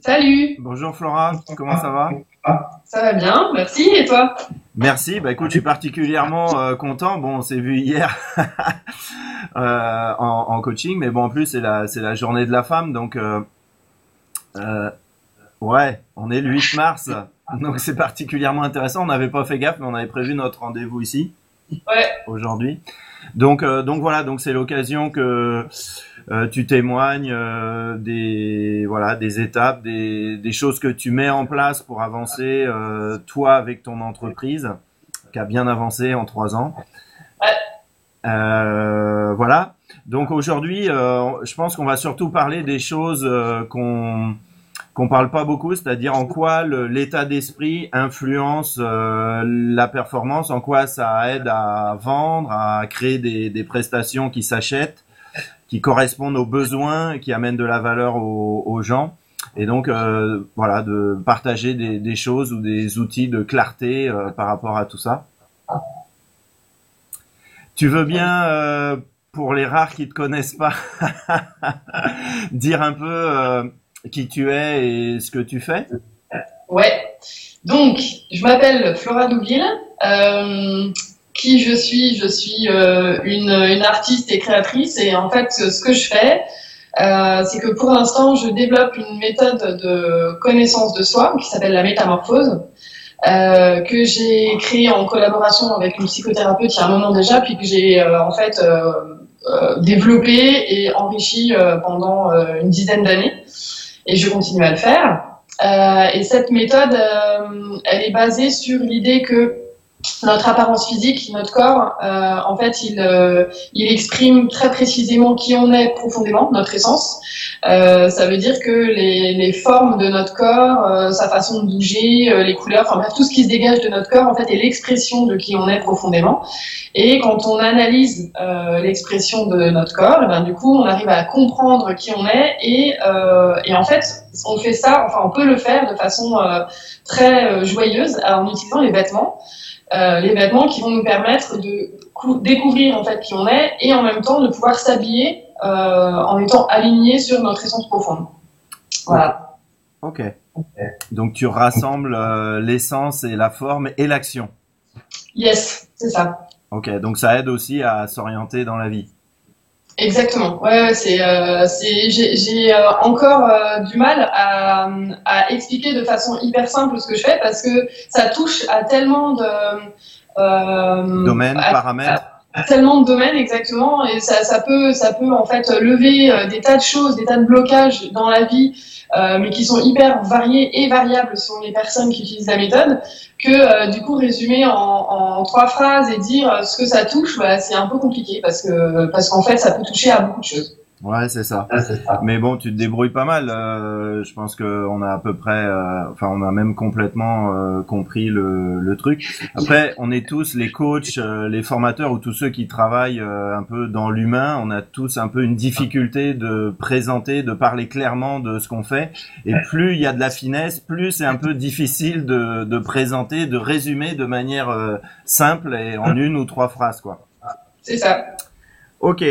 Salut, Bonjour Flora, comment ça va? ça va bien, merci, et toi? Merci, bah écoute, je suis particulièrement content. Bon, on s'est vu hier en coaching, mais bon, en plus c'est la journée de la femme, donc euh, ouais, on est le 8 mars, donc c'est particulièrement intéressant. On n'avait pas fait gaffe, mais on avait prévu notre rendez-vous ici Ouais, aujourd'hui. Donc voilà, donc c'est l'occasion que tu témoignes des étapes, des choses que tu mets en place pour avancer toi avec ton entreprise qui a bien avancé en 3 ans. ouais, Voilà. Donc aujourd'hui, je pense qu'on va surtout parler des choses qu'on parle pas beaucoup, c'est-à-dire en quoi l'état d'esprit influence la performance, en quoi ça aide à vendre, à créer des prestations qui s'achètent, qui correspondent aux besoins, qui amènent de la valeur aux gens. Et donc voilà, de partager des choses ou des outils de clarté par rapport à tout ça. Tu veux bien, pour les rares qui te connaissent pas, dire un peu qui tu es et ce que tu fais? ouais. Donc, je m'appelle Flora Douville. Euh, qui je suis? Je suis une artiste et créatrice. Et en fait, ce que je fais, c'est que pour l'instant, je développe une méthode de connaissance de soi qui s'appelle la métamorphose, que j'ai créée en collaboration avec une psychothérapeute il y a un moment déjà, puis que j'ai développé et enrichi pendant une dizaine d'années. Et je continue à le faire. Et cette méthode, elle est basée sur l'idée que notre apparence physique, notre corps, en fait, il exprime très précisément qui on est profondément, notre essence. Ça veut dire que les formes de notre corps, sa façon de bouger, les couleurs, enfin bref, tout ce qui se dégage de notre corps, en fait, est l'expression de qui on est profondément. Et quand on analyse l'expression de notre corps, et ben, du coup, on arrive à comprendre qui on est. Et en fait, on fait ça, enfin, on peut le faire de façon très joyeuse en utilisant les vêtements. Les vêtements qui vont nous permettre de découvrir en fait qui on est et en même temps de pouvoir s'habiller en étant aligné sur notre essence profonde. Voilà. Ok. Donc tu rassembles l'essence et la forme et l'action. Yes, c'est ça. Ok, donc ça aide aussi à s'orienter dans la vie. Exactement. Ouais, j'ai encore du mal à expliquer de façon hyper simple ce que je fais parce que ça touche à tellement de Domaine, paramètres. tellement de domaines exactement et ça peut en fait lever des tas de choses, des tas de blocages dans la vie, mais qui sont hyper variés et variables selon les personnes qui utilisent la méthode, que du coup résumer en trois phrases et dire ce que ça touche, bah, c'est un peu compliqué parce qu'en fait ça peut toucher à beaucoup de choses. Ouais, c'est ça. Mais bon, tu te débrouilles pas mal. Je pense que on a à peu près, enfin, on a même complètement compris le truc. Après, on est tous les coachs, les formateurs ou tous ceux qui travaillent un peu dans l'humain. On a tous un peu une difficulté de présenter, de parler clairement de ce qu'on fait. Et plus il y a de la finesse, plus c'est un peu difficile de présenter, de résumer de manière simple et en une ou trois phrases, quoi. C'est ça. Ok.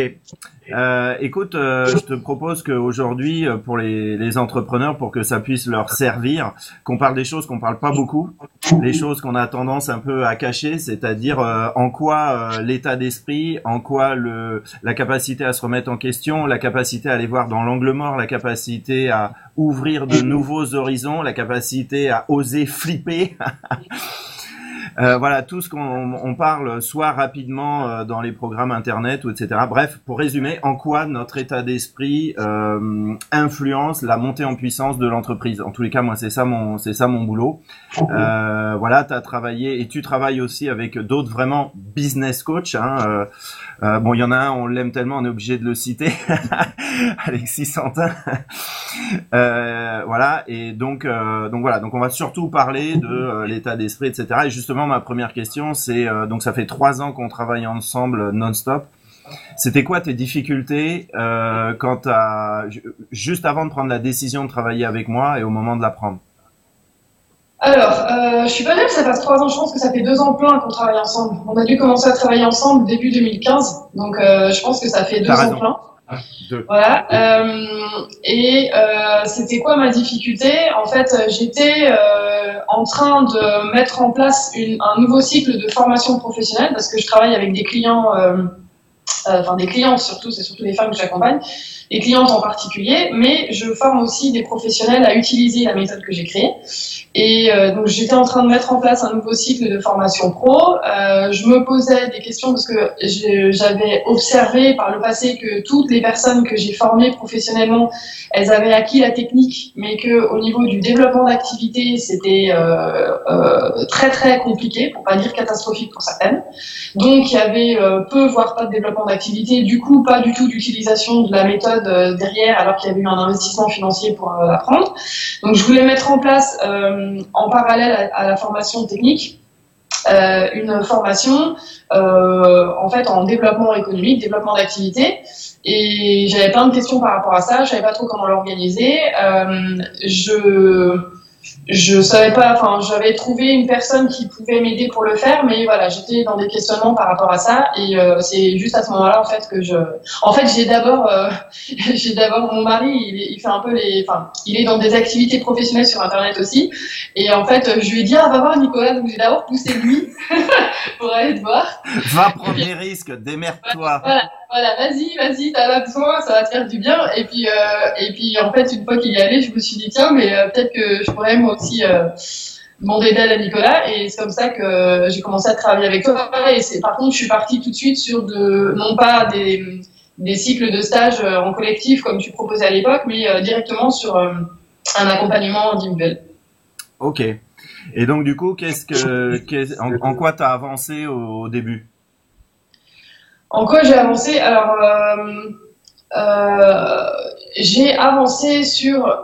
Écoute, je te propose qu'aujourd'hui, pour les entrepreneurs, pour que ça puisse leur servir, qu'on parle des choses qu'on parle pas beaucoup, les choses qu'on a tendance un peu à cacher, c'est-à-dire en quoi l'état d'esprit, en quoi la capacité à se remettre en question, la capacité à aller voir dans l'angle mort, la capacité à ouvrir de nouveaux horizons, la capacité à oser flipper. Voilà, tout ce qu'on parle soit rapidement dans les programmes internet ou etc. Bref, pour résumer, en quoi notre état d'esprit influence la montée en puissance de l'entreprise. En tous les cas, moi, c'est ça mon boulot. Voilà, t'as travaillé et tu travailles aussi avec d'autres vraiment business coach. Hein, bon, il y en a un, on l'aime tellement, on est obligé de le citer, Alexis Santin. Voilà, et donc voilà, donc on va surtout parler de l'état d'esprit, etc. Et justement, ma première question, c'est donc ça fait 3 ans qu'on travaille ensemble non-stop. C'était quoi tes difficultés juste avant de prendre la décision de travailler avec moi et au moment de la prendre? Alors, je suis pas sûre que ça fasse 3 ans, je pense que ça fait 2 ans plein qu'on travaille ensemble. On a dû commencer à travailler ensemble début 2015, donc je pense que ça fait T'as 2 ans raison. plein. Deux. Voilà. C'était quoi ma difficulté? En fait, j'étais en train de mettre en place un nouveau cycle de formation professionnelle parce que je travaille avec des clients, enfin des clientes surtout, c'est surtout les femmes que j'accompagne, des clientes en particulier, mais je forme aussi des professionnels à utiliser la méthode que j'ai créée. Et donc j'étais en train de mettre en place un nouveau cycle de formation pro. Je me posais des questions parce que j'avais observé par le passé que toutes les personnes que j'ai formées professionnellement, elles avaient acquis la technique, mais que au niveau du développement d'activité, c'était très très compliqué, pour pas dire catastrophique pour certaines. Donc il y avait peu voire pas de développement d'activité, du coup pas du tout d'utilisation de la méthode derrière, alors qu'il y avait eu un investissement financier pour apprendre. Donc je voulais mettre en place en parallèle à la formation technique, une formation en fait en développement économique, développement d'activité. Et j'avais plein de questions par rapport à ça, je savais pas trop comment l'organiser. Je savais pas, enfin, j'avais trouvé une personne qui pouvait m'aider pour le faire, mais voilà, j'étais dans des questionnements par rapport à ça, et c'est juste à ce moment-là, en fait, j'ai d'abord mon mari, il fait un peu enfin, il est dans des activités professionnelles sur Internet aussi, et en fait, je lui ai dit, ah, va voir Nicolas, donc j'ai d'abord poussé lui pour aller te voir. Va prendre des risques, démerde-toi. Voilà, vas-y, t'en as besoin, ça va te faire du bien. Et puis, en fait, une fois qu'il y est allé, je me suis dit, tiens, mais peut-être que je pourrais moi aussi demander d'aide à Nicolas. Et c'est comme ça que j'ai commencé à travailler avec toi. Et par contre, je suis partie tout de suite sur non pas des cycles de stage en collectif comme tu proposais à l'époque, mais directement sur un accompagnement individuel. Ok. Et donc, du coup, en quoi t'as avancé au début? En quoi j'ai avancé? Alors, j'ai avancé sur,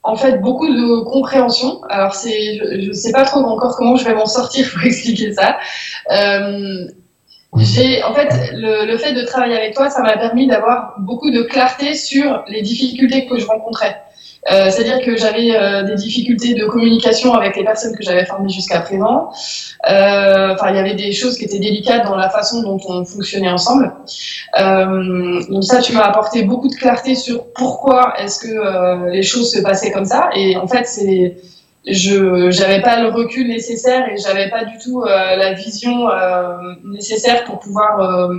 en fait, beaucoup de compréhension. Alors, je sais pas trop encore comment je vais m'en sortir pour expliquer ça. En fait, le fait de travailler avec toi, ça m'a permis d'avoir beaucoup de clarté sur les difficultés que je rencontrais. C'est-à-dire que j'avais des difficultés de communication avec les personnes que j'avais formées jusqu'à présent. Enfin, il y avait des choses qui étaient délicates dans la façon dont on fonctionnait ensemble. Donc ça, tu m'as apporté beaucoup de clarté sur pourquoi est-ce que les choses se passaient comme ça. Et en fait, j'avais pas le recul nécessaire et j'avais pas du tout la vision nécessaire pour pouvoir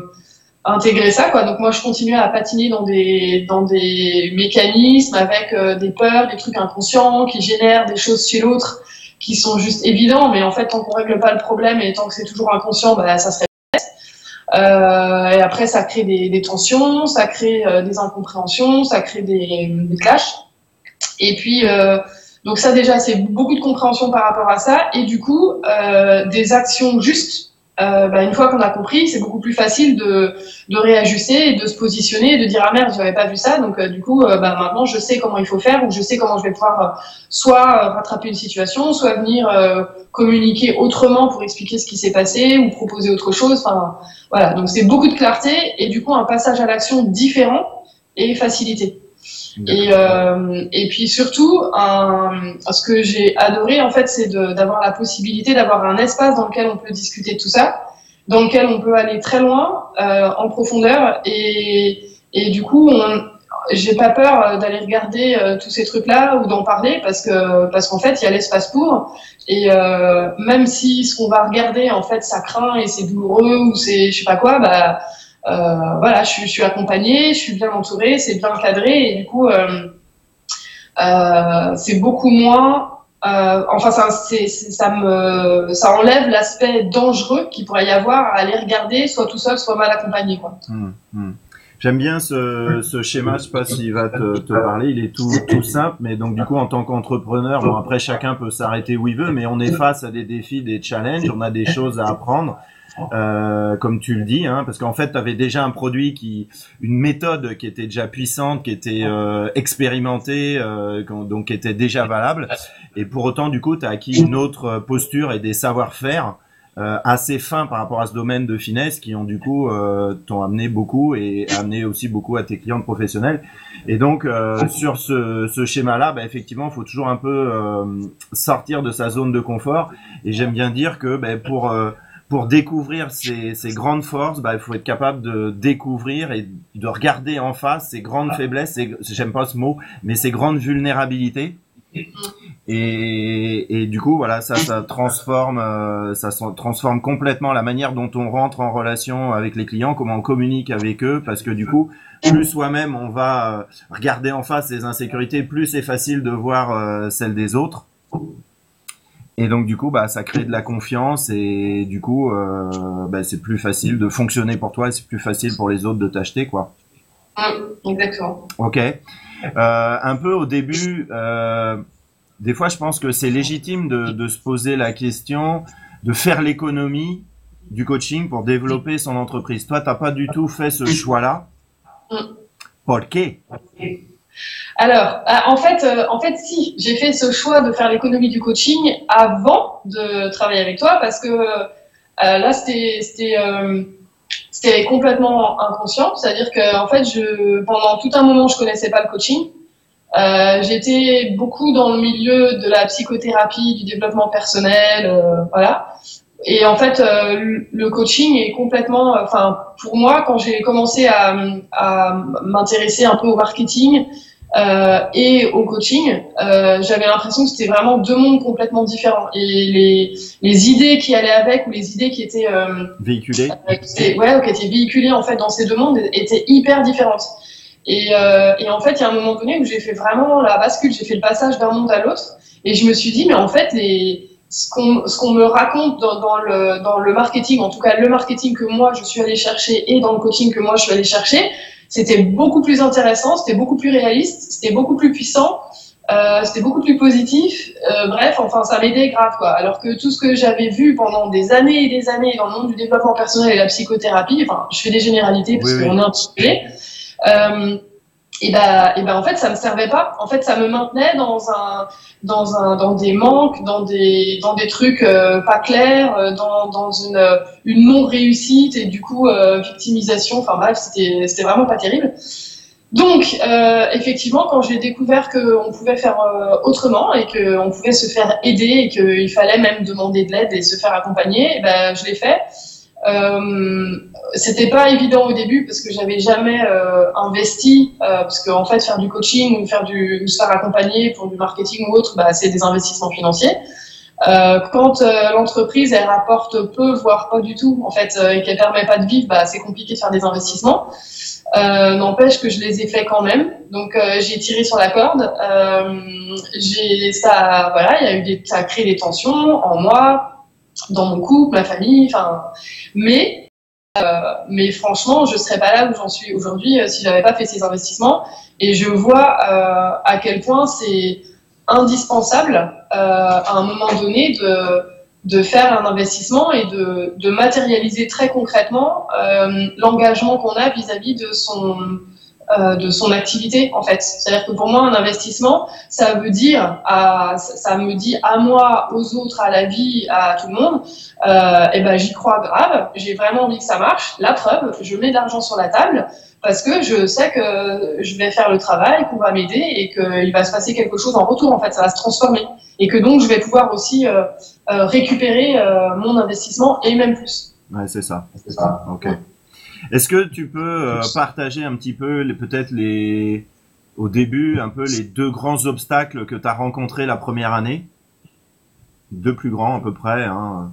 intégrer ça, quoi. Donc moi je continuais à patiner dans des mécanismes avec des peurs, des trucs inconscients qui génèrent des choses chez l'autre qui sont juste évidents, mais en fait tant qu'on règle pas le problème et tant que c'est toujours inconscient, bah ça se répète. Et après ça crée des tensions, ça crée des incompréhensions, ça crée des clashs. Et puis donc ça déjà c'est beaucoup de compréhension par rapport à ça, et du coup des actions justes. Une fois qu'on a compris, c'est beaucoup plus facile de réajuster et de se positionner et de dire ah merde, j'avais pas vu ça, donc du coup maintenant je sais comment il faut faire, ou je sais comment je vais pouvoir soit rattraper une situation, soit venir communiquer autrement pour expliquer ce qui s'est passé ou proposer autre chose. Enfin voilà, donc c'est beaucoup de clarté et du coup un passage à l'action différent et facilité. Et puis surtout, ce que j'ai adoré en fait, c'est d'avoir la possibilité d'avoir un espace dans lequel on peut discuter de tout ça, dans lequel on peut aller très loin, en profondeur, et du coup, j'ai pas peur d'aller regarder tous ces trucs-là ou d'en parler parce qu'en fait, il y a l'espace pour. Et même si ce qu'on va regarder, en fait, ça craint et c'est douloureux ou c'est je sais pas quoi, voilà, je suis accompagnée, je suis bien entourée, c'est bien cadré, et du coup, c'est beaucoup moins. Enfin, ça enlève l'aspect dangereux qu'il pourrait y avoir à aller regarder, soit tout seul, soit mal accompagné, quoi. J'aime bien ce schéma, je sais pas s'il va te parler, il est tout simple, mais donc du coup en tant qu'entrepreneur, bon après chacun peut s'arrêter où il veut, mais on est face à des défis, des challenges, on a des choses à apprendre. Comme tu le dis, hein, parce qu'en fait, tu avais déjà un produit une méthode qui était déjà puissante, qui était expérimentée, donc qui était déjà valable. Et pour autant, du coup, tu as acquis une autre posture et des savoir-faire assez fins par rapport à ce domaine de finesse qui ont du coup t'ont amené beaucoup et amené aussi beaucoup à tes clients professionnels. Et donc sur ce schéma-là, effectivement, il faut toujours un peu sortir de sa zone de confort. Et j'aime bien dire que pour découvrir ses grandes forces, bah, il faut être capable de découvrir et de regarder en face ses grandes faiblesses, j'aime pas ce mot, mais ses grandes vulnérabilités. Et du coup, voilà, ça transforme complètement la manière dont on rentre en relation avec les clients, comment on communique avec eux, parce que du coup, plus soi-même on va regarder en face ses insécurités, plus c'est facile de voir celles des autres. Et donc du coup, bah, ça crée de la confiance et du coup, bah, c'est plus facile de fonctionner pour toi et c'est plus facile pour les autres de t'acheter, quoi. Exactement. Ok. Un peu au début, des fois, je pense que c'est légitime de se poser la question de faire l'économie du coaching pour développer son entreprise. Toi, t'as pas du tout fait ce choix-là. Pourquoi? Alors, en fait, si, j'ai fait ce choix de faire l'économie du coaching avant de travailler avec toi parce que là, c'était complètement inconscient. C'est-à-dire que, en fait, pendant tout un moment, je connaissais pas le coaching. J'étais beaucoup dans le milieu de la psychothérapie, du développement personnel, voilà. Et en fait, le coaching est complètement, enfin, pour moi, quand j'ai commencé à m'intéresser un peu au marketing et au coaching, j'avais l'impression que c'était vraiment deux mondes complètement différents. Et les idées qui allaient avec ou les idées qui étaient véhiculées, qui étaient véhiculées en fait dans ces deux mondes étaient hyper différentes. Et en fait, il y a un moment donné où j'ai fait vraiment la bascule, j'ai fait le passage d'un monde à l'autre, et je me suis dit, mais en fait, ce qu'on me raconte dans le marketing, en tout cas le marketing que moi je suis allée chercher et dans le coaching que moi je suis allée chercher, c'était beaucoup plus intéressant, c'était beaucoup plus réaliste, c'était beaucoup plus puissant, c'était beaucoup plus positif. Bref, enfin, ça m'aidait grave, quoi. Alors que tout ce que j'avais vu pendant des années et des années dans le monde du développement personnel et la psychothérapie, enfin, je fais des généralités parce qu'on est un petit peu. Et ben en fait ça me servait pas. En fait ça me maintenait dans des manques, dans des trucs pas clairs, dans une non réussite et du coup victimisation. Enfin bref, c'était vraiment pas terrible. Donc effectivement quand j'ai découvert qu'on pouvait faire autrement et qu'on pouvait se faire aider et qu'il fallait même demander de l'aide et se faire accompagner, ben je l'ai fait. C'était pas évident au début parce que j'avais jamais investi parce qu'en fait faire du coaching ou se faire accompagner pour du marketing ou autre, bah, c'est des investissements financiers. Quand l'entreprise elle rapporte peu voire pas du tout en fait et qu'elle permet pas de vivre, bah, c'est compliqué de faire des investissements. N'empêche que je les ai fait quand même. Donc j'ai tiré sur la corde. Ça a créé des tensions en moi, dans mon couple, ma famille, enfin, mais franchement, je serais pas là où j'en suis aujourd'hui si j'avais pas fait ces investissements. Et je vois à quel point c'est indispensable à un moment donné de faire un investissement et de matérialiser très concrètement l'engagement qu'on a vis-à-vis de son activité en fait. C'est-à-dire que pour moi un investissement ça me dit à moi, aux autres, à la vie, à tout le monde et ben j'y crois grave, j'ai vraiment envie que ça marche. La preuve, je mets de l'argent sur la table parce que je sais que je vais faire le travail, qu'on va m'aider et qu'il va se passer quelque chose en retour en fait, ça va se transformer et que donc je vais pouvoir aussi récupérer mon investissement et même plus. Ouais, c'est ça. Ok. Est-ce que tu peux partager un petit peu au début, un peu les deux grands obstacles que tu as rencontrés la première année? Deux plus grands à peu près, hein.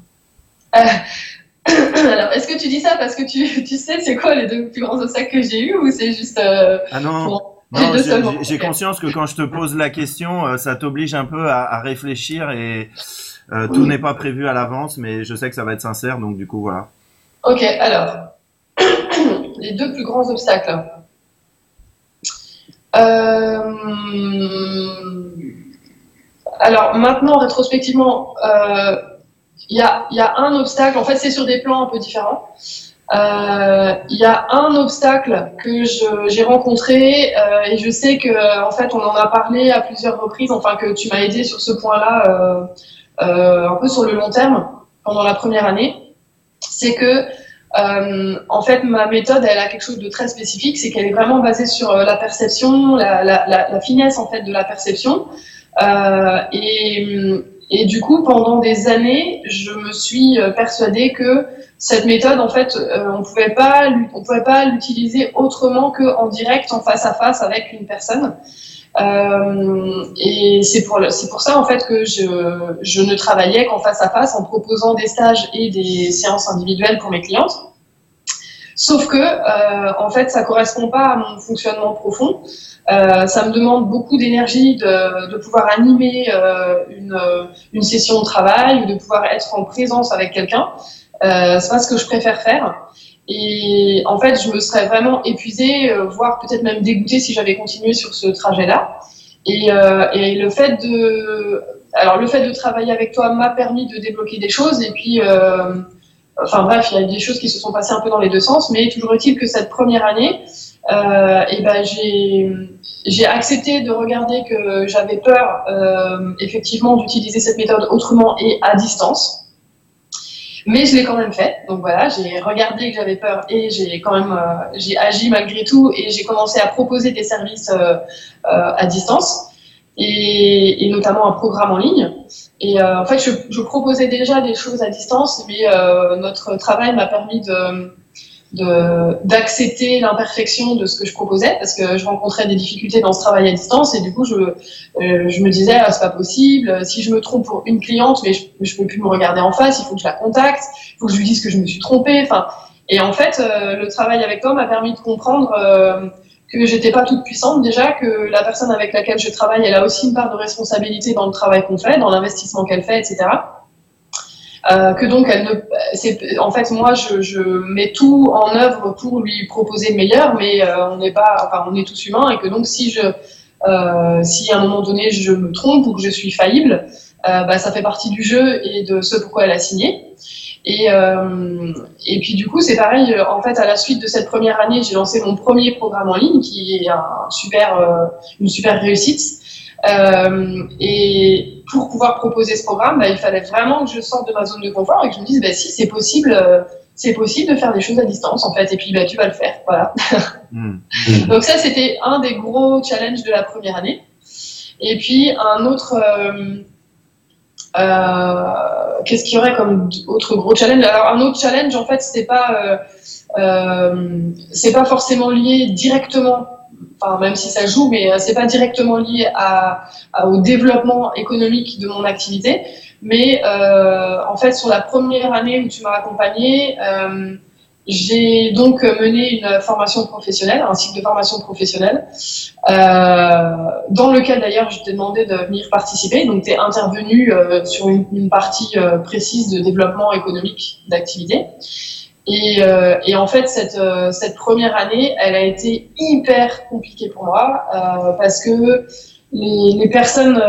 Alors, est-ce que tu dis ça parce que tu sais c'est quoi les deux plus grands obstacles que j'ai eu ou c'est juste Ah non, j'ai conscience que quand je te pose la question, ça t'oblige un peu à réfléchir et tout n'est pas prévu à l'avance, mais je sais que ça va être sincère, donc du coup voilà. Ok, alors les deux plus grands obstacles. Alors maintenant, rétrospectivement, il y a un obstacle. En fait, c'est sur des plans un peu différents. Il y a un obstacle que j'ai rencontré et je sais que en fait, on en a parlé à plusieurs reprises. Enfin, que tu m'as aidé sur ce point-là, un peu sur le long terme pendant la première année. C'est que en fait, ma méthode, elle a quelque chose de très spécifique, c'est qu'elle est vraiment basée sur la perception, la finesse en fait de la perception. Et et du coup, pendant des années, je me suis persuadée que cette méthode, en fait, on pouvait pas l'utiliser autrement qu'en direct, en face à face avec une personne. Et c'est pour ça, en fait, que je ne travaillais qu'en face à face, en proposant des stages et des séances individuelles pour mes clientes. Sauf que, en fait, ça correspond pas à mon fonctionnement profond. Ça me demande beaucoup d'énergie de pouvoir animer une session de travail ou de pouvoir être en présence avec quelqu'un. C'est pas ce que je préfère faire. Et en fait, je me serais vraiment épuisée, voire peut-être même dégoûtée si j'avais continué sur ce trajet-là. Et le fait de travailler avec toi m'a permis de débloquer des choses. Et puis, enfin bref, il y a des choses qui se sont passées un peu dans les deux sens. Mais toujours est-il que cette première année, et ben j'ai accepté de regarder que j'avais peur, effectivement, d'utiliser cette méthode autrement et à distance. Mais je l'ai quand même fait. Donc voilà, j'ai regardé que j'avais peur et j'ai quand même j'ai agi malgré tout et j'ai commencé à proposer des services à distance et notamment un programme en ligne. Et en fait, je proposais déjà des choses à distance, mais notre travail m'a permis d'accepter l'imperfection de ce que je proposais parce que je rencontrais des difficultés dans ce travail à distance et du coup je me disais c'est pas possible, si je me trompe pour une cliente mais je peux plus me regarder en face, il faut que je la contacte, il faut que je lui dise que je me suis trompée, enfin, et en fait le travail avec toi m'a permis de comprendre que j'étais pas toute puissante, déjà que la personne avec laquelle je travaille elle a aussi une part de responsabilité dans le travail qu'on fait, dans l'investissement qu'elle fait, etc. Que donc en fait moi je mets tout en œuvre pour lui proposer le meilleur, mais on est tous humains et que donc si à un moment donné je me trompe ou que je suis faillible, ça fait partie du jeu et de ce pourquoi elle a signé. Et puis du coup c'est pareil, en fait à la suite de cette première année j'ai lancé mon premier programme en ligne qui est une super réussite. Et pour pouvoir proposer ce programme, il fallait vraiment que je sorte de ma zone de confort et que je me dise, si c'est possible de faire des choses à distance en fait. Et puis tu vas le faire, voilà. Donc ça c'était un des gros challenges de la première année. Et puis un autre, qu'est-ce qu'il y aurait comme autre gros challenge? Alors un autre challenge en fait c'est pas forcément lié directement. Enfin, même si ça joue, mais c'est pas directement lié au développement économique de mon activité. Mais en fait, sur la première année où tu m'as accompagnée, j'ai donc mené une formation professionnelle, un cycle de formation professionnelle, dans lequel d'ailleurs je t'ai demandé de venir participer. Donc, tu es intervenu sur une partie précise de développement économique d'activité. Et en fait, cette première année, elle a été hyper compliquée pour moi parce que les personnes,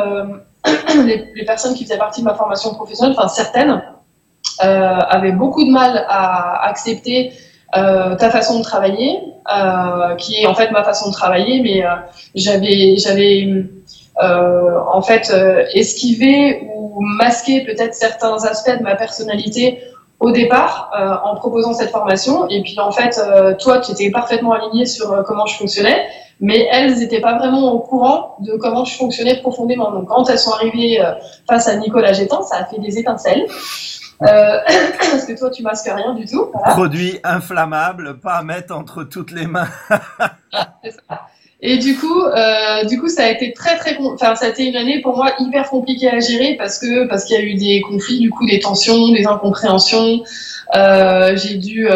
les personnes qui faisaient partie de ma formation professionnelle, enfin certaines, avaient beaucoup de mal à accepter ta façon de travailler, qui est en fait ma façon de travailler, mais j'avais en fait esquivé ou masqué peut-être certains aspects de ma personnalité au départ en proposant cette formation, et puis en fait toi tu étais parfaitement aligné sur comment je fonctionnais, mais elles n'étaient pas vraiment au courant de comment je fonctionnais profondément. Donc quand elles sont arrivées face à Nicolas Gétan, ça a fait des étincelles parce que toi tu masques rien du tout, voilà. Produit inflammable, pas à mettre entre toutes les mains. C'est ça. Et du coup, ça a été ça a été une année pour moi hyper compliquée à gérer parce qu'il y a eu des conflits, du coup, des tensions, des incompréhensions. J'ai dû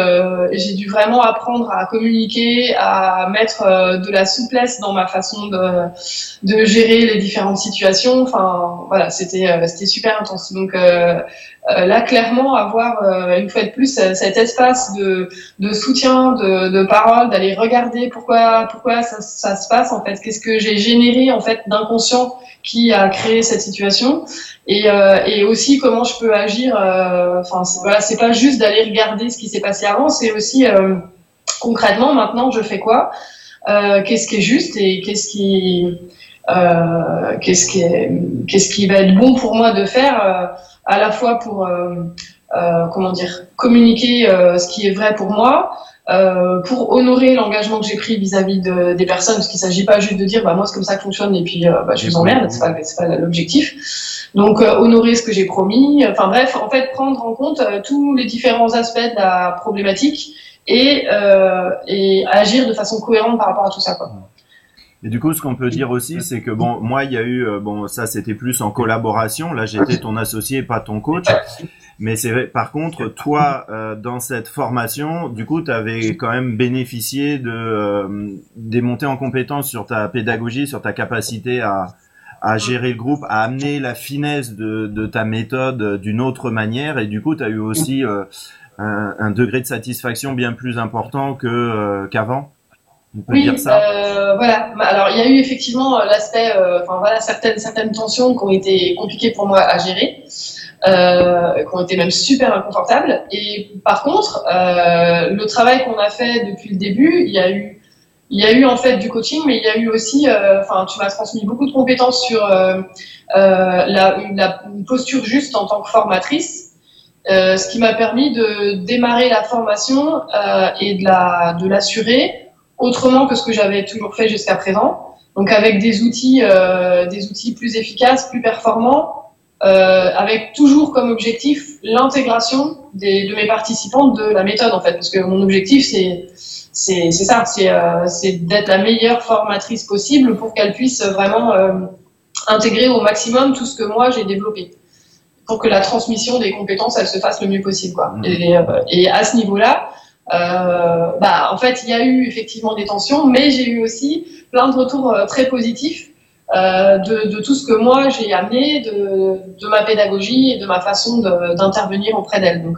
vraiment apprendre à communiquer, à mettre de la souplesse dans ma façon de gérer les différentes situations. Enfin, voilà, c'était super intense. Donc, là, clairement, avoir une fois de plus cet espace de soutien, de parole, d'aller regarder pourquoi ça se passe en fait, qu'est-ce que j'ai généré en fait d'inconscient qui a créé cette situation, et aussi comment je peux agir. Enfin, c'est pas juste d'aller regarder ce qui s'est passé avant, c'est aussi concrètement maintenant je fais quoi, qu'est-ce qui est juste et qu'est-ce qui va être bon pour moi de faire. À la fois comment dire, communiquer ce qui est vrai pour moi, pour honorer l'engagement que j'ai pris vis-à-vis des personnes, parce qu'il s'agit pas juste de dire bah moi c'est comme ça que fonctionne et puis je vous emmerde, c'est pas l'objectif. Donc honorer ce que j'ai promis, enfin bref, en fait prendre en compte tous les différents aspects de la problématique et agir de façon cohérente par rapport à tout ça, quoi. Et du coup, ce qu'on peut dire aussi, c'est que bon, moi, il y a eu, bon, ça, c'était plus en collaboration. Là, j'étais ton associé, pas ton coach. Mais c'est vrai, par contre, toi, dans cette formation, du coup, tu avais quand même bénéficié des montées en compétences sur ta pédagogie, sur ta capacité à gérer le groupe, à amener la finesse de ta méthode d'une autre manière. Et du coup, tu as eu aussi un degré de satisfaction bien plus important qu'avant. On peut dire ça. Voilà. Alors, il y a eu effectivement l'aspect, enfin voilà, certaines tensions qui ont été compliquées pour moi à gérer, qui ont été même super inconfortables. Et par contre, le travail qu'on a fait depuis le début, il y a eu en fait du coaching, mais il y a eu aussi, enfin, tu m'as transmis beaucoup de compétences sur la posture juste en tant que formatrice. Ce qui m'a permis de démarrer la formation et de l'assurer autrement que ce que j'avais toujours fait jusqu'à présent. Donc avec des outils plus efficaces, plus performants, avec toujours comme objectif l'intégration de mes participants de la méthode en fait, parce que mon objectif c'est ça, c'est d'être la meilleure formatrice possible pour qu'elle puisse vraiment intégrer au maximum tout ce que moi j'ai développé, pour que la transmission des compétences elle se fasse le mieux possible, quoi. Et à ce niveau-là, en fait, il y a eu effectivement des tensions, mais j'ai eu aussi plein de retours très positifs de tout ce que moi j'ai amené, de ma pédagogie et de ma façon d'intervenir auprès d'elle. Donc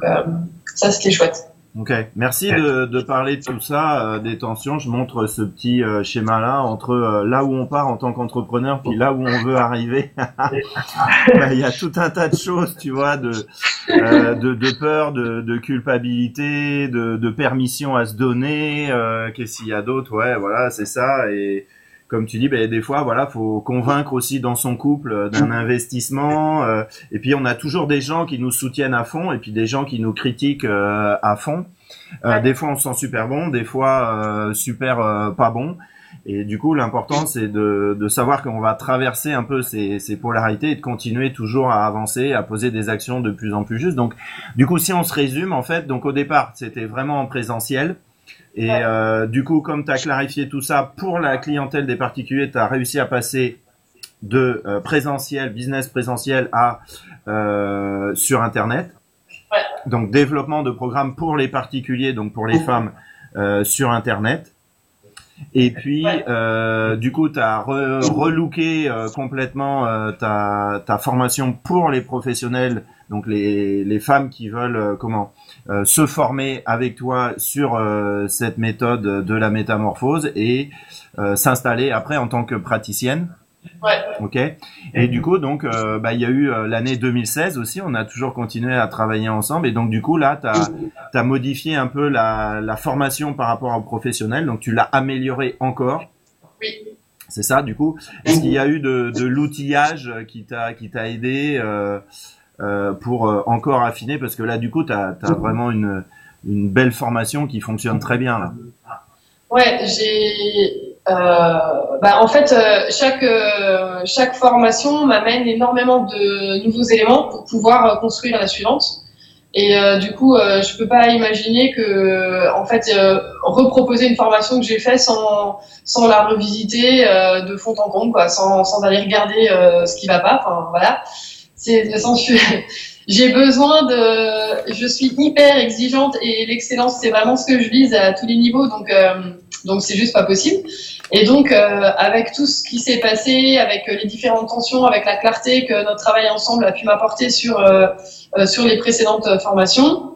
ça, c'était chouette. Ok, merci de parler de tout ça, des tensions. Je montre ce petit schéma-là entre là où on part en tant qu'entrepreneur puis là où on veut arriver. Il y a tout un tas de choses, tu vois, de peur, de culpabilité, de permission à se donner. Qu'est-ce qu'il y a d'autre? Ouais, voilà, c'est ça. Et comme tu dis, des fois, voilà, faut convaincre aussi dans son couple d'un investissement. Et puis, on a toujours des gens qui nous soutiennent à fond, et puis des gens qui nous critiquent à fond. Des fois, on se sent super bon, des fois super pas bon. Et du coup, l'important, c'est de savoir qu'on va traverser un peu ces polarités et de continuer toujours à avancer, à poser des actions de plus en plus justes. Donc, du coup, si on se résume, en fait, donc au départ, c'était vraiment en présentiel. Et du coup, comme tu as clarifié tout ça, pour la clientèle des particuliers, tu as réussi à passer de présentiel, business présentiel à sur Internet. Ouais. Donc, développement de programmes pour les particuliers, donc pour les femmes sur Internet. Et puis, du coup, tu as relooké complètement ta formation pour les professionnels, donc les femmes qui veulent se former avec toi sur cette méthode de la métamorphose et s'installer après en tant que praticienne. Ouais. Ok. Et du coup, donc, il y a eu l'année 2016 aussi. On a toujours continué à travailler ensemble. Et donc, du coup, là, t'as modifié un peu la formation par rapport aux professionnels. Donc, tu l'as améliorée encore. Oui. C'est ça, du coup. Est-ce qu'il y a eu de l'outillage qui t'a aidé pour encore affiner? Parce que là, du coup, t'as vraiment une belle formation qui fonctionne très bien là. Ouais, en fait, chaque formation m'amène énormément de nouveaux éléments pour pouvoir construire la suivante. Et du coup, je peux pas imaginer que, en fait, reproposer une formation que j'ai faite sans la revisiter de fond en comble, quoi, sans aller regarder ce qui va pas. Enfin, voilà. J'ai besoin je suis hyper exigeante et l'excellence, c'est vraiment ce que je vise à tous les niveaux, donc c'est juste pas possible. Et donc, avec tout ce qui s'est passé, avec les différentes tensions, avec la clarté que notre travail ensemble a pu m'apporter sur les précédentes formations,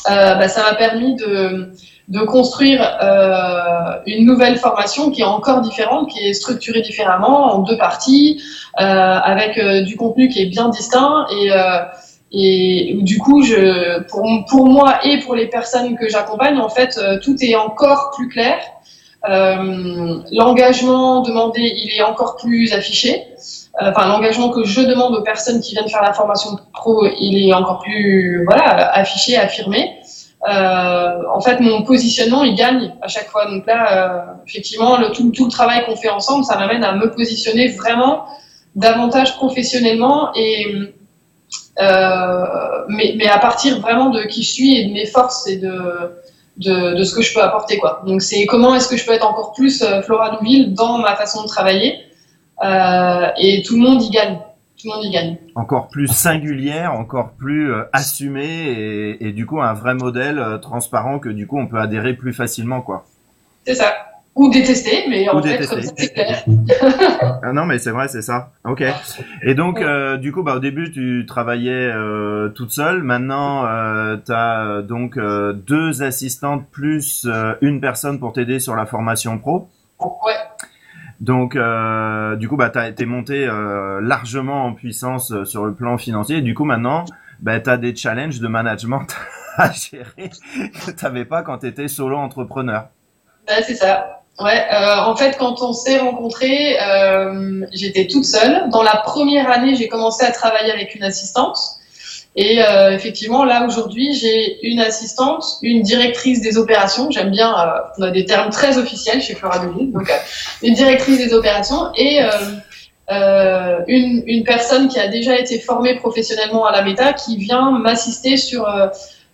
ça m'a permis de construire une nouvelle formation qui est encore différente, qui est structurée différemment en 2 parties, avec du contenu qui est bien distinct et du coup, pour moi et pour les personnes que j'accompagne, en fait, tout est encore plus clair. L'engagement demandé, il est encore plus affiché. enfin l'engagement que je demande aux personnes qui viennent faire la formation pro, il est encore plus affiché, affirmé. En fait, mon positionnement, il gagne à chaque fois. Donc là, effectivement, tout le travail qu'on fait ensemble, ça m'amène à me positionner vraiment davantage professionnellement mais à partir vraiment de qui je suis et de mes forces et de ce que je peux apporter, quoi. Donc c'est comment est-ce que je peux être encore plus Flora Douville dans ma façon de travailler, et tout le monde y gagne. Tout le monde y gagne. Encore plus singulière, encore plus assumée et du coup un vrai modèle transparent que du coup on peut adhérer plus facilement, quoi. C'est ça. Ou détester, mais en fait, comme ça, c'est clair. Ah non, mais c'est vrai, c'est ça. Ok. Et donc, du coup, au début, tu travaillais toute seule. Maintenant, tu as donc 2 assistantes plus une personne pour t'aider sur la formation pro. Ouais. Donc, du coup, t'es monté largement en puissance sur le plan financier. Et du coup, maintenant, t'as des challenges de management à gérer que t'avais pas quand t'étais solo entrepreneur. C'est ça. Ouais. En fait, quand on s'est rencontrés, j'étais toute seule. Dans la première année, j'ai commencé à travailler avec une assistante. Et effectivement, là aujourd'hui, j'ai une assistante, une directrice des opérations. J'aime bien, on a des termes très officiels chez Flora Douville. Donc, une directrice des opérations et une personne qui a déjà été formée professionnellement à la Meta, qui vient m'assister sur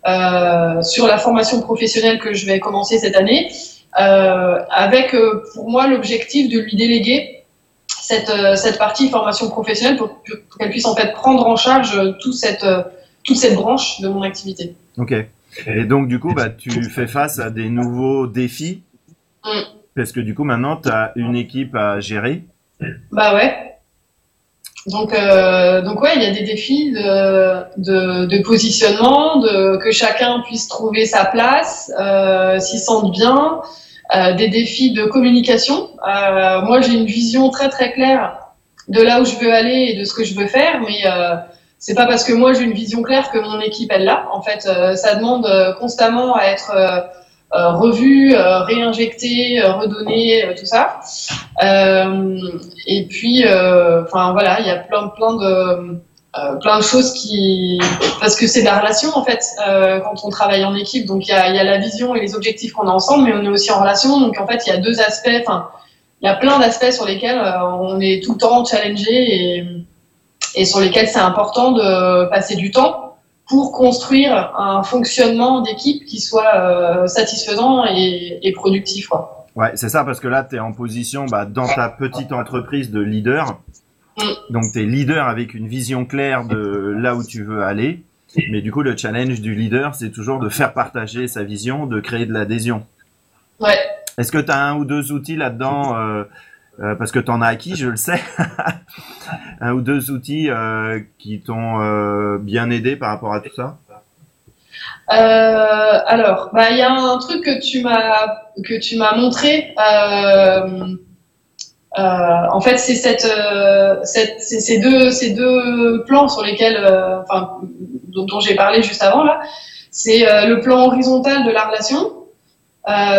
la formation professionnelle que je vais commencer cette année, avec pour moi l'objectif de lui déléguer cette partie formation professionnelle pour qu'elle puisse en fait prendre en charge toute cette branche de mon activité. Ok. Et donc du coup, tu fais face à des nouveaux défis parce que du coup maintenant tu as une équipe à gérer. Bah ouais. Donc ouais, il y a des défis de positionnement, que chacun puisse trouver sa place, s'y sente bien, des défis de communication. Moi, j'ai une vision très très claire de là où je veux aller et de ce que je veux faire, mais c'est pas parce que moi j'ai une vision claire que mon équipe elle l'a. En fait, ça demande constamment à être revu, réinjecté, redonné, tout ça. Et puis, enfin voilà, il y a plein de choses parce que c'est de la relation en fait quand on travaille en équipe. Donc il y a la vision et les objectifs qu'on a ensemble, mais on est aussi en relation. Donc en fait, il y a 2 aspects. Enfin, il y a plein d'aspects sur lesquels on est tout le temps challengé et sur lesquels c'est important de passer du temps pour construire un fonctionnement d'équipe qui soit satisfaisant et productif, quoi. Ouais, c'est ça, parce que là, tu es en position dans ta petite entreprise de leader. Donc, tu es leader avec une vision claire de là où tu veux aller. Mais du coup, le challenge du leader, c'est toujours de faire partager sa vision, de créer de l'adhésion. Ouais. Est-ce que tu as 1 ou 2 outils là-dedans parce que tu en as acquis, je le sais. 1 ou 2 outils qui t'ont bien aidé par rapport à tout ça? Alors, il y a un truc que tu m'as montré. En fait, c'est ces deux plans sur lesquels, dont j'ai parlé juste avant là. C'est le plan horizontal de la relation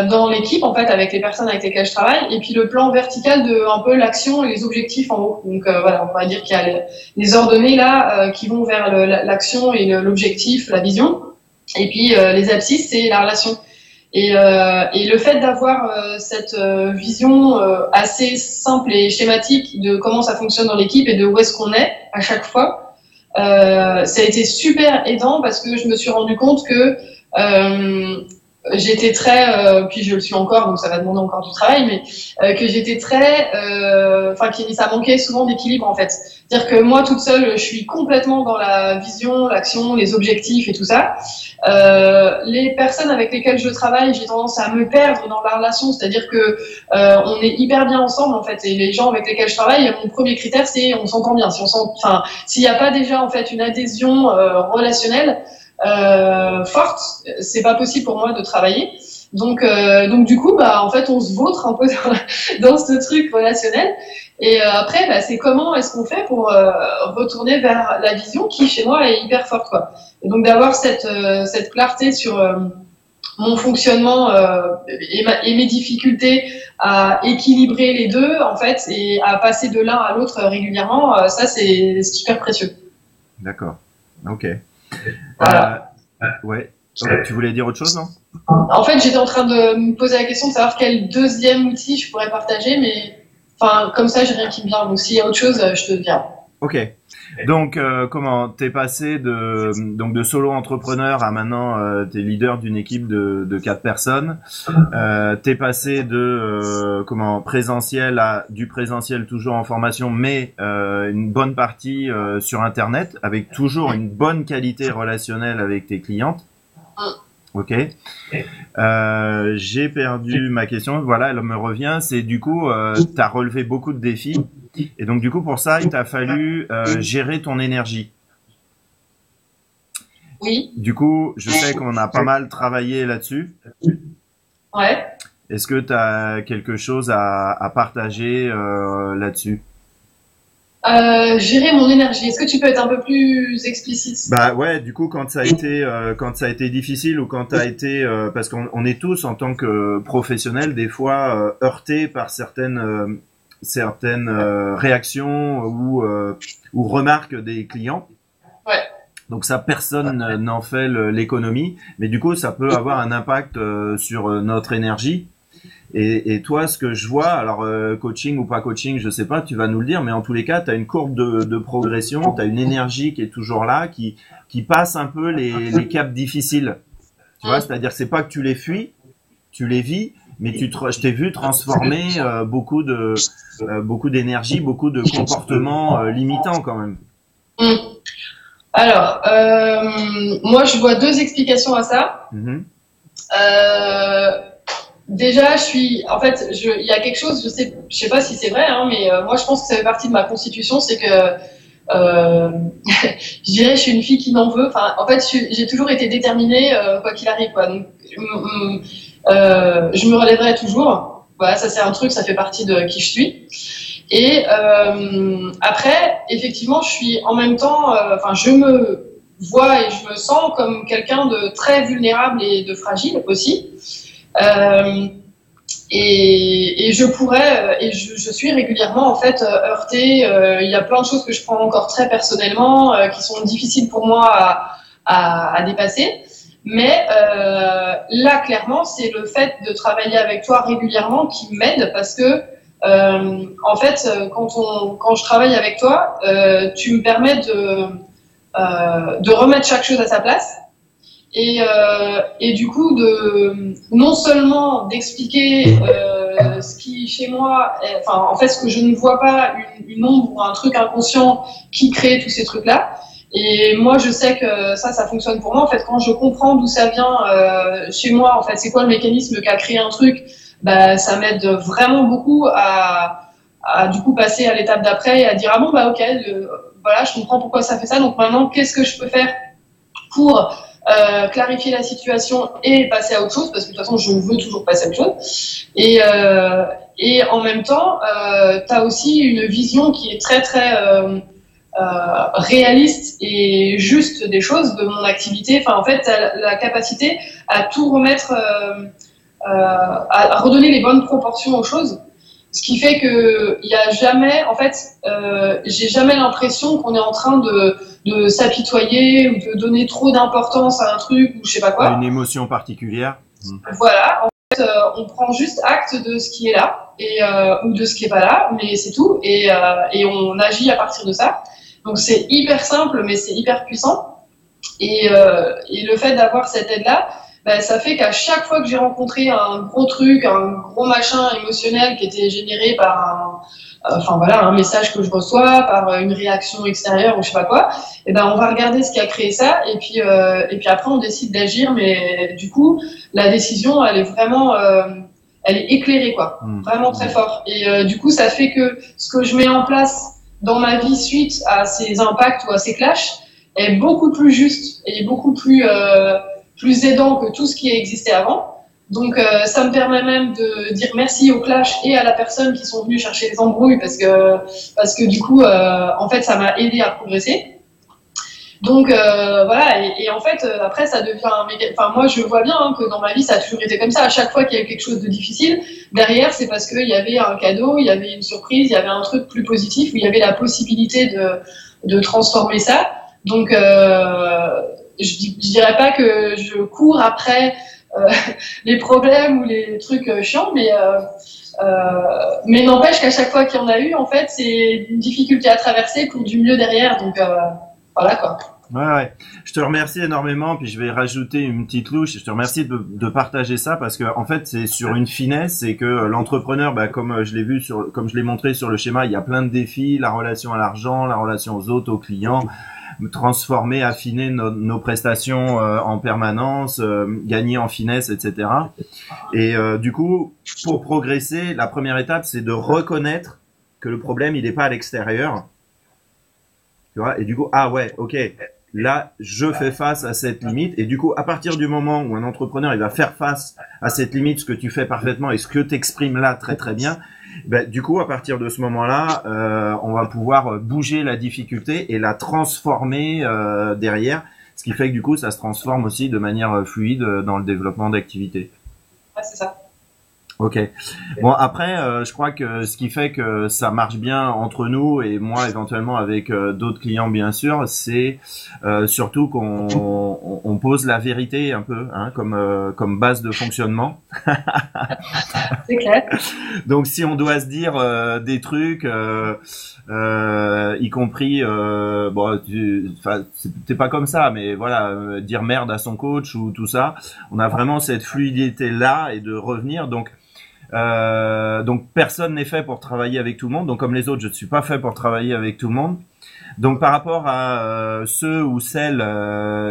dans l'équipe, en fait, avec les personnes avec lesquelles je travaille, et puis le plan vertical de un peu l'action et les objectifs en haut. Donc voilà, on va dire qu'il y a les ordonnées là qui vont vers l'action et l'objectif, la vision, et puis les abscisses, c'est la relation. Et le fait d'avoir cette vision assez simple et schématique de comment ça fonctionne dans l'équipe et de où est-ce qu'on est à chaque fois, ça a été super aidant parce que je me suis rendu compte que j'étais très, puis je le suis encore, donc ça va demander encore du travail, mais que j'étais très, ça manquait souvent d'équilibre en fait. C'est-à-dire que moi toute seule, je suis complètement dans la vision, l'action, les objectifs et tout ça. Les personnes avec lesquelles je travaille, j'ai tendance à me perdre dans la relation, c'est-à-dire que on est hyper bien ensemble en fait, et les gens avec lesquels je travaille, mon premier critère c'est on s'entend bien. S'il n'y a pas déjà en fait une adhésion relationnelle forte, c'est pas possible pour moi de travailler. Donc du coup, en fait, on se vautre un peu dans ce truc relationnel. Et après, c'est comment est-ce qu'on fait pour retourner vers la vision qui, chez moi, est hyper forte, quoi. Et donc d'avoir cette clarté sur mon fonctionnement et mes difficultés à équilibrer les deux, en fait, et à passer de l'un à l'autre régulièrement, ça, c'est super précieux. D'accord. Ok. Voilà. Ouais. Tu voulais dire autre chose, non? En fait, j'étais en train de me poser la question de savoir quel deuxième outil je pourrais partager, mais enfin, comme ça, j'ai rien qui me vient. Donc, s'il y a autre chose, je te dirai. Ok. Donc, comment t'es passé de solo entrepreneur à maintenant t'es leader d'une équipe de 4 personnes. T'es passé de présentiel à du présentiel toujours en formation, mais une bonne partie sur Internet avec toujours une bonne qualité relationnelle avec tes clientes. Ok. J'ai perdu ma question. Voilà, elle me revient. C'est du coup, t'as relevé beaucoup de défis. Et donc, du coup, pour ça, il t'a fallu gérer ton énergie. Oui. Du coup, je sais qu'on a pas mal travaillé là-dessus. Ouais. Est-ce que tu as quelque chose à partager là-dessus? Gérer mon énergie. Est-ce que tu peux être un peu plus explicite? Bah ouais, du coup, quand ça a été difficile ou quand t'as été, parce qu'on est tous en tant que professionnels des fois heurtés par certaines réactions ou remarques des clients. Ouais. Donc ça, personne n'en fait l'économie, mais du coup, ça peut avoir un impact sur notre énergie. Et toi, ce que je vois, alors coaching ou pas coaching, je sais pas, tu vas nous le dire, mais en tous les cas, tu as une courbe de progression, tu as une énergie qui est toujours là, qui passe un peu les caps difficiles. Tu vois, c'est-à-dire que c'est pas que tu les fuis, tu les vis, mais je t'ai vu transformer beaucoup d'énergie, beaucoup de comportements limitants quand même. Alors, moi, je vois deux explications à ça. Déjà, en fait, il y a quelque chose, je sais pas si c'est vrai, hein, mais moi, je pense que ça fait partie de ma constitution, c'est que, je dirais, je suis une fille qui n'en veut. Enfin, en fait, j'ai toujours été déterminée, quoi qu'il arrive, quoi. Donc, je me relèverai toujours. Voilà, ça c'est un truc, ça fait partie de qui je suis. Et après, effectivement, je suis en même temps, enfin, je me vois et je me sens comme quelqu'un de très vulnérable et de fragile aussi. Et je pourrais, et je suis régulièrement en fait heurtée. Il y a plein de choses que je prends encore très personnellement, qui sont difficiles pour moi à dépasser. Mais là, clairement, c'est le fait de travailler avec toi régulièrement qui m'aide parce que en fait, quand je travaille avec toi, tu me permets de remettre chaque chose à sa place. Et du coup, non seulement d'expliquer ce qui, chez moi, enfin, en fait, ce que je ne vois pas, une ombre ou un truc inconscient qui crée tous ces trucs-là. Et moi, je sais que ça fonctionne pour moi. En fait, quand je comprends d'où ça vient chez moi, en fait, c'est quoi le mécanisme qui a créé un truc, bah, ça m'aide vraiment beaucoup à du coup passer à l'étape d'après et à dire ah bon bah ok, voilà, je comprends pourquoi ça fait ça. Donc maintenant, qu'est-ce que je peux faire pour clarifier la situation et passer à autre chose, parce que de toute façon je veux toujours passer à autre chose. Et en même temps tu as aussi une vision qui est très très réaliste et juste des choses de mon activité. Enfin en fait t'as la capacité à tout remettre, à redonner les bonnes proportions aux choses. Ce qui fait que il y a jamais, en fait, j'ai jamais l'impression qu'on est en train de s'apitoyer ou de donner trop d'importance à un truc ou je sais pas quoi. Une émotion particulière. Voilà. En fait, on prend juste acte de ce qui est là et ou de ce qui est pas là, mais c'est tout et on agit à partir de ça. Donc c'est hyper simple, mais c'est hyper puissant. Et le fait d'avoir cette aide-là, ben, ça fait qu'à chaque fois que j'ai rencontré un gros truc, un gros machin émotionnel qui était généré par enfin voilà, un message que je reçois, par une réaction extérieure ou je sais pas quoi, et ben on va regarder ce qui a créé ça et puis après on décide d'agir, mais du coup la décision elle est vraiment elle est éclairée quoi, vraiment très fort. Et du coup ça fait que ce que je mets en place dans ma vie suite à ces impacts ou à ces clashs est beaucoup plus juste et beaucoup plus aidant que tout ce qui a existé avant. Donc ça me permet même de dire merci au clash et à la personne qui sont venus chercher les embrouilles parce que du coup en fait ça m'a aidé à progresser. Donc voilà, et en fait après ça devient enfin moi je vois bien hein, que dans ma vie ça a toujours été comme ça. À chaque fois qu'il y a eu quelque chose de difficile, derrière c'est parce qu'il y avait un cadeau, il y avait une surprise, il y avait un truc plus positif où il y avait la possibilité de transformer ça. Donc je dirais pas que je cours après les problèmes ou les trucs chiants, mais n'empêche qu'à chaque fois qu'il y en a eu, en fait, c'est une difficulté à traverser pour du mieux derrière. Donc voilà quoi. Ouais. Je te remercie énormément, puis je vais rajouter une petite louche. Je te remercie de partager ça parce que en fait c'est sur une finesse, c'est que l'entrepreneur, comme je l'ai vu comme je l'ai montré sur le schéma, il y a plein de défis, la relation à l'argent, la relation aux autres, aux clients, transformer, affiner nos prestations en permanence, gagner en finesse, etc. Et du coup, pour progresser, la première étape c'est de reconnaître que le problème il n'est pas à l'extérieur. Tu vois, et du coup, ah ouais, ok, là, je fais face à cette limite. Et du coup, à partir du moment où un entrepreneur, il va faire face à cette limite, ce que tu fais parfaitement et ce que tu exprimes là très très bien, du coup, à partir de ce moment-là, on va pouvoir bouger la difficulté et la transformer derrière. Ce qui fait que du coup, ça se transforme aussi de manière fluide dans le développement d'activités. Ouais, c'est ça. Ok. Bon, après, je crois que ce qui fait que ça marche bien entre nous et moi éventuellement avec d'autres clients bien sûr, c'est surtout qu'on pose la vérité un peu, hein, comme base de fonctionnement. C'est clair. Donc si on doit se dire des trucs, y compris, bon, t'es pas comme ça, mais voilà, dire merde à son coach ou tout ça, on a vraiment cette fluidité là et de revenir. Donc personne n'est fait pour travailler avec tout le monde. Donc comme les autres, je ne suis pas fait pour travailler avec tout le monde. Donc par rapport à ceux ou celles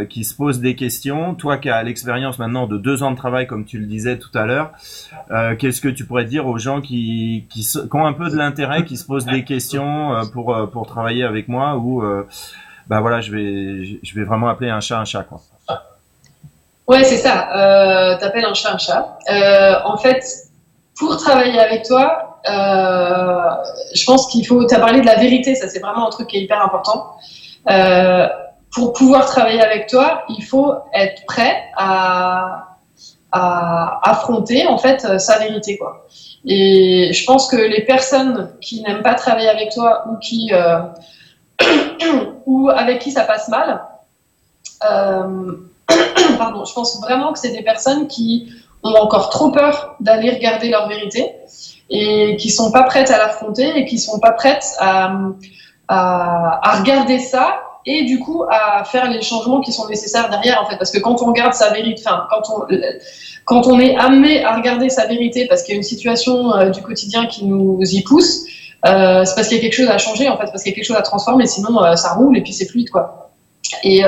qui se posent des questions, toi qui as l'expérience maintenant de 2 ans de travail, comme tu le disais tout à l'heure, qu'est-ce que tu pourrais dire aux gens qui ont un peu de l'intérêt, qui se posent des questions pour travailler avec moi ou voilà, je vais vraiment appeler un chat quoi. Ouais, c'est ça. T'appelles un chat. En fait, pour travailler avec toi, je pense qu'il faut. T'as parlé de la vérité, ça c'est vraiment un truc qui est hyper important. Pour pouvoir travailler avec toi, il faut être prêt à affronter en fait sa vérité quoi. Et je pense que les personnes qui n'aiment pas travailler avec toi ou qui ou avec qui ça passe mal, pardon, je pense vraiment que c'est des personnes qui ont encore trop peur d'aller regarder leur vérité et qui sont pas prêtes à l'affronter et qui sont pas prêtes à regarder ça et du coup à faire les changements qui sont nécessaires derrière en fait, parce que quand on regarde sa vérité, enfin quand on est amené à regarder sa vérité parce qu'il y a une situation du quotidien qui nous y pousse, c'est parce qu'il y a quelque chose à changer en fait, parce qu'il y a quelque chose à transformer, sinon ça roule et puis c'est fluide quoi. Et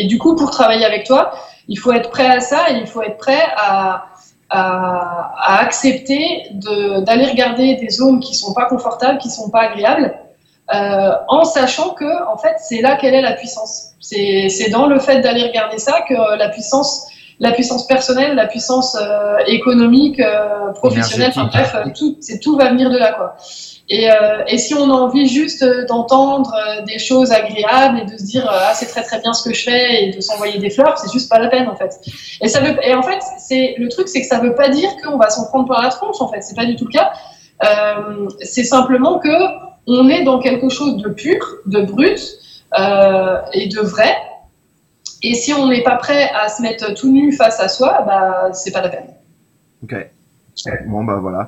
du coup pour travailler avec toi, il faut être prêt à ça et il faut être prêt à accepter d'aller regarder des zones qui sont pas confortables, qui sont pas agréables, en sachant que en fait c'est là quelle est la puissance. C'est dans le fait d'aller regarder ça que la puissance personnelle, la puissance économique, professionnelle, enfin bref, tout va venir de là quoi. Et si on a envie juste d'entendre des choses agréables et de se dire ah c'est très très bien ce que je fais et de s'envoyer des fleurs, c'est juste pas la peine en fait. Et en fait le truc c'est que ça veut pas dire qu'on va s'en prendre plein la tronche en fait, c'est pas du tout le cas. C'est simplement que on est dans quelque chose de pur, de brut et de vrai. Et si on n'est pas prêt à se mettre tout nu face à soi, bah c'est pas la peine. Ok. Bon voilà.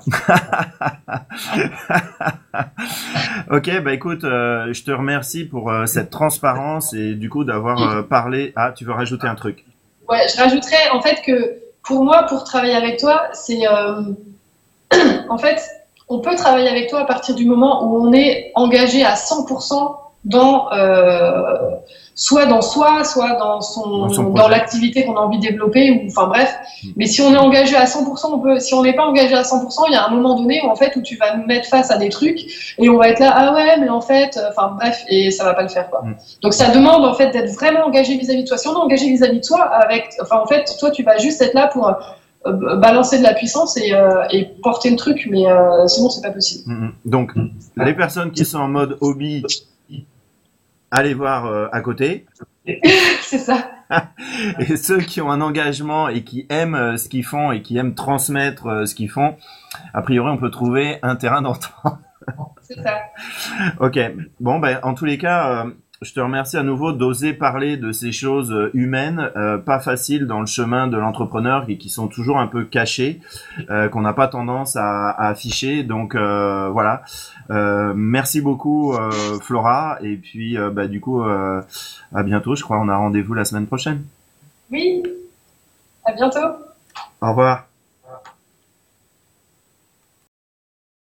Ok, écoute, je te remercie pour cette transparence et du coup d'avoir parlé. Ah, tu veux rajouter un truc? Ouais, je rajouterais en fait que pour moi, pour travailler avec toi, c'est en fait, on peut travailler avec toi à partir du moment où on est engagé à 100% dans soit dans soi, soit dans l'activité qu'on a envie de développer, ou enfin bref. Mais si on est engagé à 100%, si on n'est pas engagé à 100%, il y a un moment donné où en fait où tu vas nous mettre face à des trucs et on va être là ah ouais mais en fait, enfin bref et ça va pas le faire quoi. Donc ça demande en fait d'être vraiment engagé vis-à-vis de toi. Si on est engagé vis-à-vis de toi, en fait toi tu vas juste être là pour balancer de la puissance et porter le truc, mais sinon c'est pas possible. Donc les personnes qui sont en mode hobby aller voir à côté. C'est ça. Et ceux qui ont un engagement et qui aiment ce qu'ils font et qui aiment transmettre ce qu'ils font, a priori, on peut trouver un terrain d'entente. C'est ça. Ok. Bon, ben, en tous les cas, je te remercie à nouveau d'oser parler de ces choses humaines, pas faciles dans le chemin de l'entrepreneur et qui sont toujours un peu cachées, qu'on n'a pas tendance à afficher. Donc voilà. Merci beaucoup, Flora. Et puis, bah, du coup, à bientôt. Je crois on a rendez-vous la semaine prochaine. Oui, à bientôt. Au revoir.